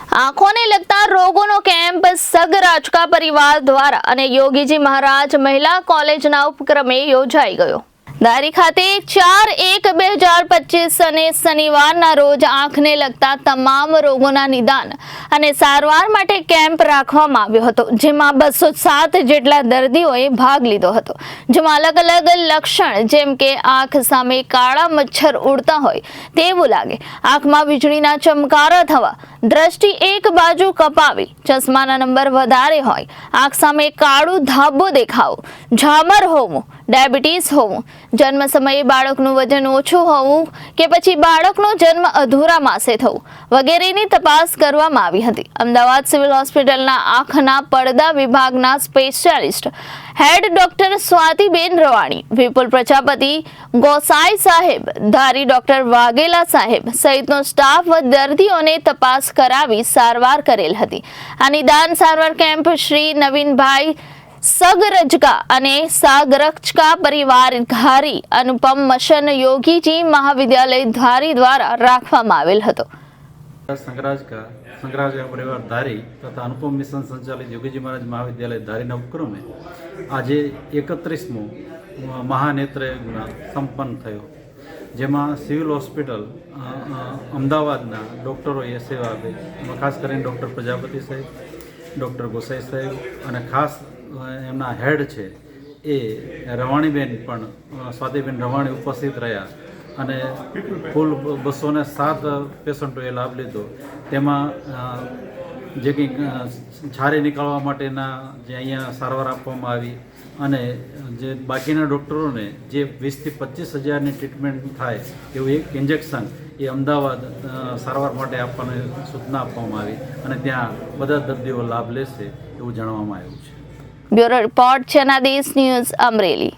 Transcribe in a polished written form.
આંખોને લગતા રોગોનો કેમ્પ સગરાજકા પરિવાર દ્વારા અને યોગીજી મહારાજ મહિલા કોલેજના ઉપક્રમે યોજાઈ ગયો। ધારી ખાતે 4/1/2025 અને શનિવારના રોજ આંખને લગતા તમામ રોગોના નિદાન અને સારવાર માટે કેમ્પ રાખવામાં આવ્યો હતો, જેમાં 207 જેટલા દર્દીઓએ ભાગ લીધો હતો, જેમાં અલગ અલગ લક્ષણ જેમ કે આંખ સામે કાળા મચ્છર ઉડતા હોય તેવું લાગે, આંખમાં વીજળીના ચમકારા થવા, દ્રષ્ટિ એક બાજુ કપાવી, ચશ્માના નંબર વધારે હોય, આંખ સામે કાળું ધાબો દેખાવો, ઝામર હોવું, ડાયાબિટીસ હોવું, જન્મ સમયે બાળકનું વજન ઓછું હોવું કે પછી બાળકનો જન્મ અધૂરા માસે થવું વગેરેની તપાસ કરવામાં આવી હતી। અમદાવાદ સિવિલ હોસ્પિટલના આંખના પડદા વિભાગના સ્પેશિયાલિસ્ટ હેડ ડોક્ટર સ્વાતિબેન રવાણી, વિપુલ પ્રજાપતિ, ગોસાઈ સાહેબ, ધારી ડોક્ટર વાઘેલા સાહેબ સહિતનો સ્ટાફ દર્દીઓને તપાસ કરાવી સારવાર કરેલ હતી। આ નિદાન સારવાર કેમ્પ શ્રી નવીનભાઈ સગરજકા અને સાગરજકા પરિવાર ધારી અનુપમ મશન યોગીજી મહાવિદ્યાલય ધારી દ્વારા રાખવામાં આવેલ હતો। संगराजका परिवार धारी तथा अनुपम मिशन संचालित योगीजी महाराज महाविद्यालय धारीना उपक्रमे आज 31मो महानेत्र संपन्न थयो, जेमां सिविल होस्पिटल अमदावादना डॉक्टरोए सेवा आपी। खास करीने डॉक्टर प्रजापति साहेब, डॉक्टर गोसाई साहेब અને ખાસ એમના હેડ છે એ રવાણીબેન પણ સ્વાતિબેન રવાણી ઉપસ્થિત રહ્યા અને કુલ 207 પેશન્ટોએ લાભ લીધો। તેમાં જે કંઈક છારી નીકળવા માટેના જે અહીંયા સારવાર આપવામાં આવી અને જે બાકીના ડૉક્ટરોને જે 20 થી 25 હજારની ટ્રીટમેન્ટ થાય એવું એક ઇન્જેક્શન એ અમદાવાદ સારવાર માટે આપવાની સૂચના આપવામાં આવી અને ત્યાં બધા દર્દીઓ લાભ લેશે એવું જણાવવામાં આવ્યું છે। Bureau report, Janadesh news, Amreli.